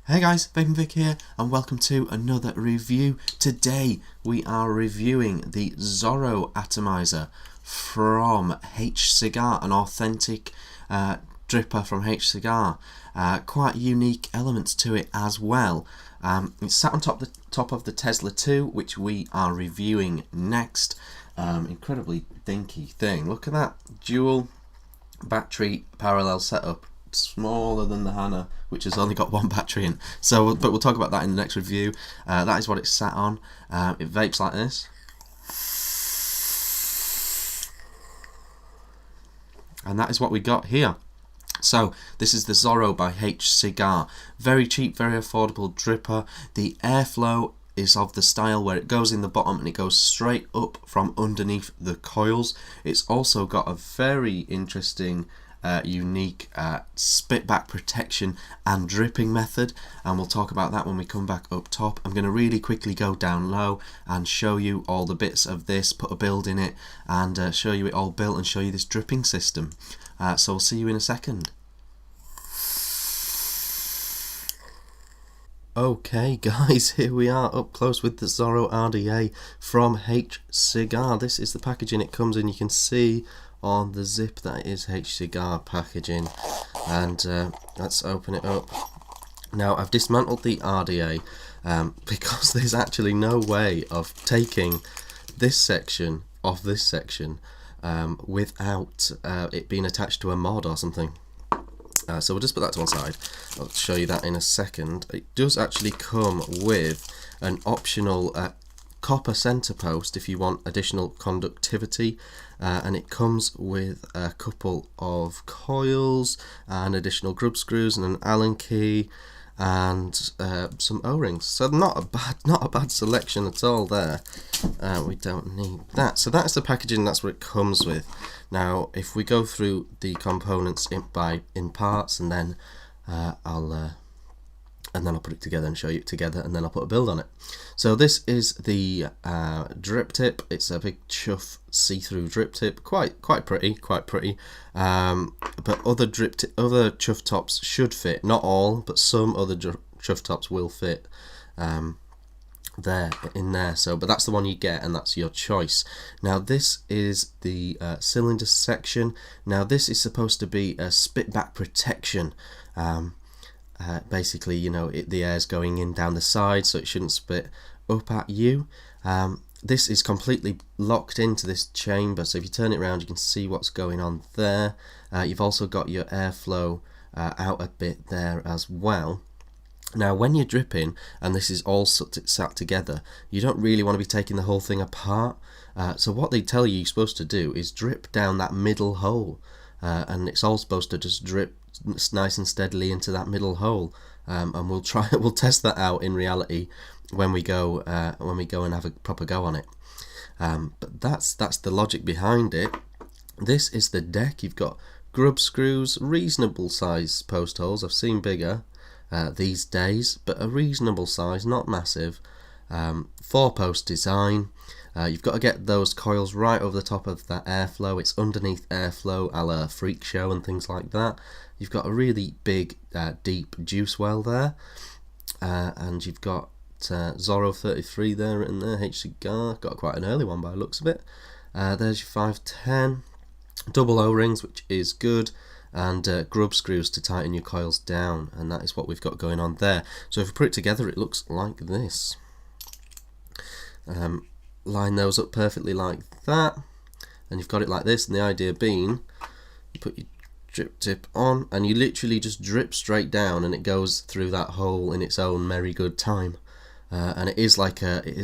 Hey guys, Vick here and welcome to another review. Today we are reviewing the Zoro atomizer from Hcigar, an authentic dripper from Hcigar. Quite unique elements to it as well. It's sat on top of the Tesla 2, which we are reviewing next. Incredibly dinky thing. Look at that dual battery parallel setup. Smaller than the Hana, which has only got one battery in. So, but we'll talk about that in the next review. That is what it's sat on. It vapes like this, and that is what we got here. So this is the Zoro by Hcigar. Very cheap, very affordable dripper. The airflow is of the style where it goes in the bottom and it goes straight up from underneath the coils. It's also got a very interesting unique spit back protection and dripping method, and we'll talk about that when we come back up top. I'm going to really quickly go down low and show you all the bits of this, put a build in it and show you it all built and show you this dripping system. So we'll see you in a second. Okay guys, here we are up close with the Zoro RDA from Hcigar. This is the packaging it comes in. You can see on the zip that is Hcigar packaging, and let's open it up. Now I've dismantled the RDA because there's actually no way of taking this section off this section without it being attached to a mod or something. So we'll just put that to one side. I'll show you that in a second. It does actually come with an optional copper center post if you want additional conductivity, and it comes with a couple of coils and additional grub screws and an Allen key and some O-rings. So not a bad selection at all there. We don't need that. So that's the packaging. That's what it comes with. Now if we go through the components in parts, and then I'll put it together and show you it together, and then I'll put a build on it. So this is the drip tip. It's a big chuff see-through drip tip, quite pretty. But other chuff tops should fit, not all, but some other chuff tops will fit in there. So, but that's the one you get, and that's your choice. Now this is the cylinder section. Now this is supposed to be a spit back protection. Basically, you know, the air's going in down the side, so it shouldn't spit up at you. This is completely locked into this chamber, so if you turn it around you can see what's going on there. You've also got your airflow out a bit there as well. Now when you're dripping and this is all sat together, you don't really want to be taking the whole thing apart. So what they tell you you're supposed to do is drip down that middle hole, and it's all supposed to just drip nice and steadily into that middle hole, and we'll test that out in reality when we go and have a proper go on it. But that's the logic behind it. This is the deck. You've got grub screws, reasonable size post holes. I've seen bigger these days, but a reasonable size, not massive. 4-post design. You've got to get those coils right over the top of that airflow. It's underneath airflow, a la Freak Show and things like that. You've got a really big, deep juice well there, and you've got Zoro 33 there in there. Hcigar, got quite an early one by the looks of it. There's your 510, double O-rings, which is good, and grub screws to tighten your coils down, and that is what we've got going on there. So if we put it together, it looks like this. Line those up perfectly like that, and you've got it like this, and the idea being you put your drip tip on and you literally just drip straight down, and it goes through that hole in its own merry good time, and it is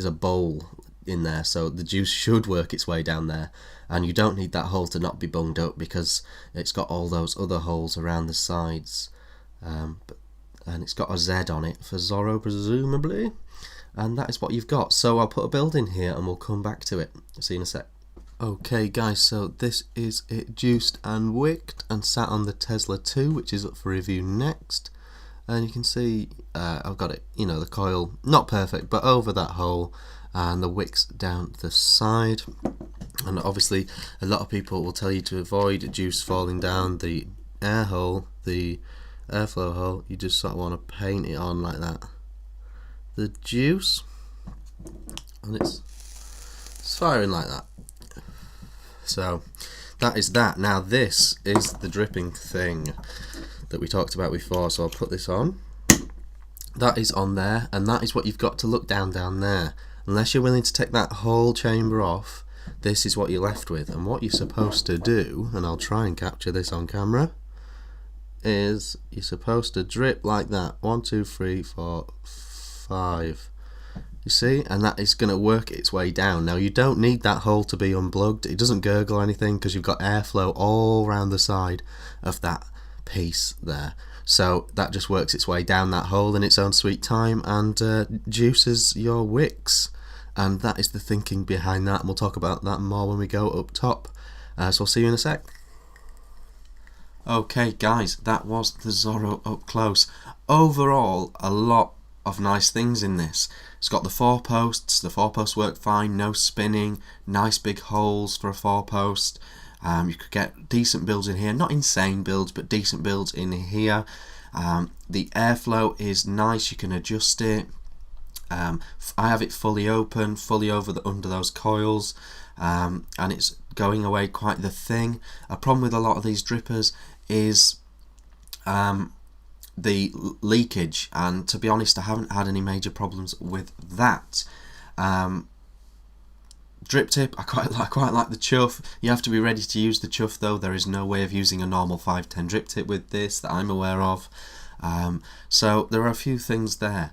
a bowl in there, so the juice should work its way down there, and you don't need that hole to not be bunged up because it's got all those other holes around the sides, and it's got a Z on it for Zoro presumably. And that is what you've got. So I'll put a build in here and we'll come back to it. See you in a sec. Okay guys, so this is it juiced and wicked and sat on the Tesla 2, which is up for review next. And you can see I've got it, you know, the coil not perfect but over that hole, and the wicks down the side. And obviously a lot of people will tell you to avoid juice falling down the air hole, the airflow hole, you just sort of want to paint it on like that. The juice, and it's firing like that. So that is that. Now this is the dripping thing that we talked about before, so I'll put this on. That is on there, and that is what you've got to look down there. Unless you're willing to take that whole chamber off, this is what you're left with. And what you're supposed to do, and I'll try and capture this on camera, is you're supposed to drip like that. 1, 2, 3, 4, 5. You see? And that is going to work its way down. Now you don't need that hole to be unplugged. It doesn't gurgle or anything because you've got airflow all around the side of that piece there. So that just works its way down that hole in its own sweet time and juices your wicks. And that is the thinking behind that, and we'll talk about that more when we go up top. So I'll see you in a sec. Okay guys, that was the Zoro up close. Overall, a lot of nice things in this. It's got the 4 posts, the 4 posts work fine, no spinning, nice big holes for a 4 post. You could get decent builds in here, not insane builds, but decent builds in here. The airflow is nice, you can adjust it. I have it fully open, fully under those coils, and it's going away quite the thing. A problem with a lot of these drippers is the leakage, and to be honest I haven't had any major problems with that. Drip tip, I quite like the chuff. You have to be ready to use the chuff though. There is no way of using a normal 510 drip tip with this that I'm aware of. So there are a few things there.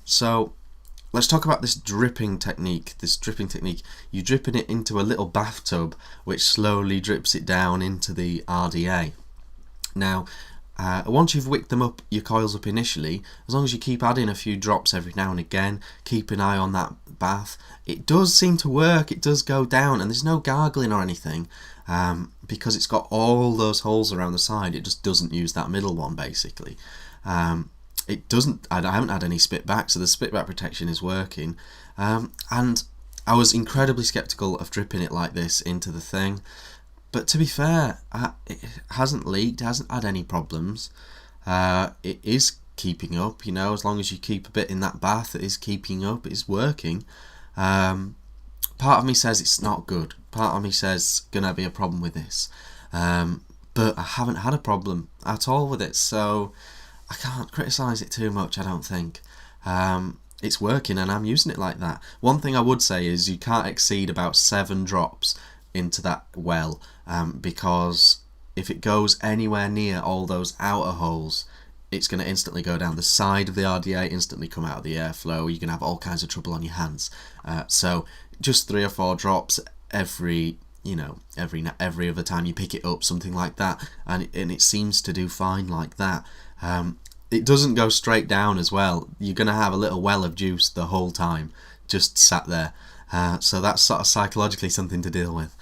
So let's talk about this dripping technique. You're dripping it into a little bathtub which slowly drips it down into the RDA. Now once you've wicked them up, your coils up initially, as long as you keep adding a few drops every now and again, keep an eye on that bath, it does seem to work, it does go down, and there's no gargling or anything, because it's got all those holes around the side. It just doesn't use that middle one basically. It doesn't, I haven't had any spit back, so the spit back protection is working, and I was incredibly skeptical of dripping it like this into the thing. But to be fair, it hasn't leaked, hasn't had any problems. It is keeping up, you know, as long as you keep a bit in that bath, it is keeping up, it's working. Part of me says it's not good. Part of me says gonna be a problem with this. But I haven't had a problem at all with it, so I can't criticise it too much, I don't think. It's working and I'm using it like that. One thing I would say is you can't exceed about 7 drops into that well, because if it goes anywhere near all those outer holes, it's going to instantly go down the side of the RDA, instantly come out of the airflow. You're going to have all kinds of trouble on your hands. So just 3 or 4 drops every other time you pick it up, something like that, and it seems to do fine like that. It doesn't go straight down as well. You're going to have a little well of juice the whole time just sat there. So that's sort of psychologically something to deal with.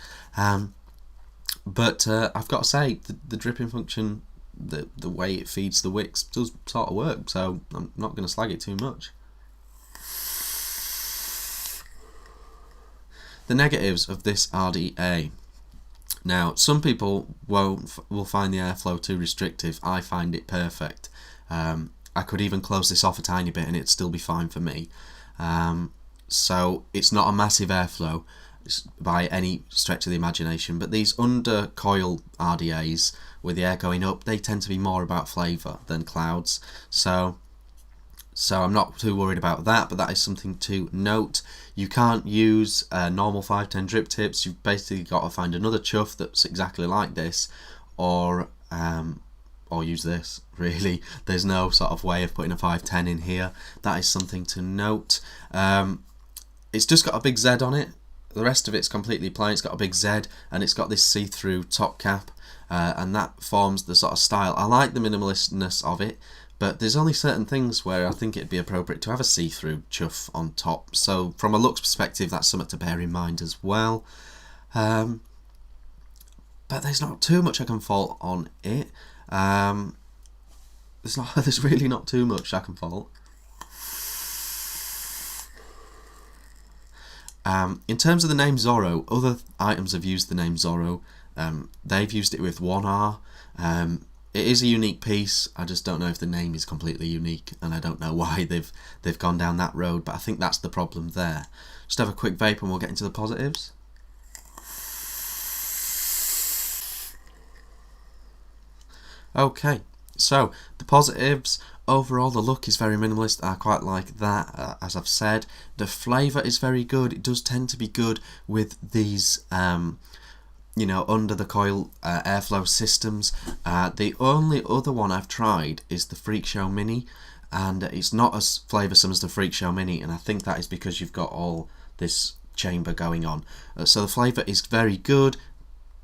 But I've got to say, the dripping function, the way it feeds the wicks does sort of work, so I'm not going to slag it too much. The negatives of this RDA. Now, some people will find the airflow too restrictive. I find it perfect. I could even close this off a tiny bit and it'd still be fine for me. So it's not a massive airflow by any stretch of the imagination, but these under coil RDAs with the air going up, they tend to be more about flavour than clouds, so I'm not too worried about that, but that is something to note. You can't use normal 510 drip tips. You've basically got to find another chuff that's exactly like this, or use this, really. There's no sort of way of putting a 510 in here. That is something to note. It's just got a big Z on it. The rest of it's completely plain. It's got a big Z and it's got this see-through top cap, and that forms the sort of style. I like the minimalistness of it, but there's only certain things where I think it'd be appropriate to have a see-through chuff on top. So from a looks perspective, that's something to bear in mind as well. But there's not too much I can fault on it. There's really not too much I can fault. In terms of the name Zoro, other items have used the name Zoro. They've used it with 1R. it is a unique piece. I just don't know if the name is completely unique, and I don't know why they've gone down that road, but I think that's the problem there. Just have a quick vape and we'll get into the positives. Okay, so the positives, overall the look is very minimalist. I quite like that, as I've said. The flavour is very good. It does tend to be good with these you know, under the coil airflow systems. The only other one I've tried is the Freak Show Mini, and it's not as flavoursome as the Freak Show Mini, and I think that is because you've got all this chamber going on. So the flavour is very good,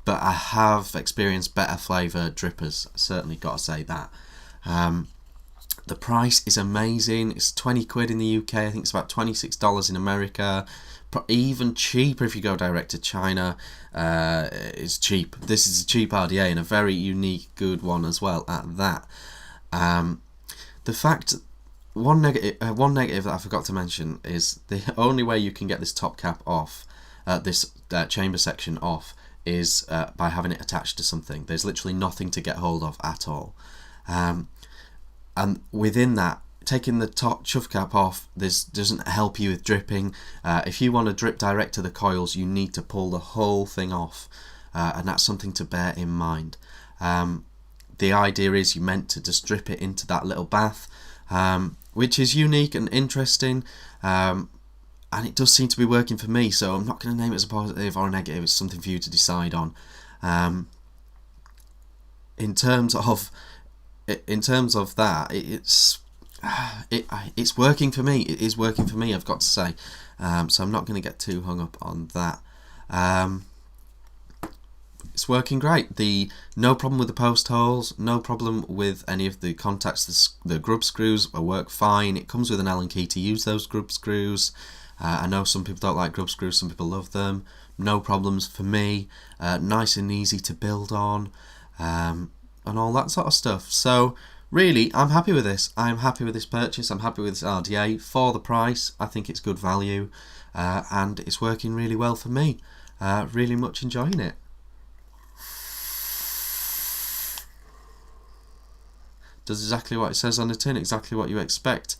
but I have experienced better flavour drippers, certainly got to say that. The price is amazing. It's 20 quid in the UK, I think it's about $26 in America. Even cheaper if you go direct to China. It's cheap. This is a cheap RDA and a very unique, good one as well at that. The fact, one negative that I forgot to mention is the only way you can get this top cap off, this chamber section off, is by having it attached to something. There's literally nothing to get hold of at all. And within that, taking the top chuff cap off, this doesn't help you with dripping. If you want to drip direct to the coils, you need to pull the whole thing off, and that's something to bear in mind. The idea is you're meant to just drip it into that little bath, which is unique and interesting, and it does seem to be working for me, so I'm not going to name it as a positive or a negative. It's something for you to decide on. In terms of that, it's working for me. It is working for me, I've got to say. So I'm not going to get too hung up on that. It's working great. No problem with the post holes, no problem with any of the contacts. The grub screws work fine. It comes with an Allen key to use those grub screws. I know some people don't like grub screws, some people love them. No problems for me. Nice and easy to build on, and all that sort of stuff. So really, I'm happy with this. I'm happy with this purchase. I'm happy with this RDA for the price. I think it's good value, and it's working really well for me. Really much enjoying it. Does exactly what it says on the tin, exactly what you expect.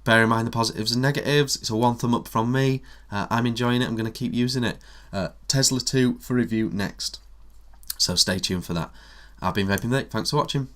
Bear in mind the positives and negatives. It's a 1 thumb up from me. I'm enjoying it. I'm going to keep using it. Tesla 2 for review next, so stay tuned for that. I've been Vaping Vick. Thanks for watching.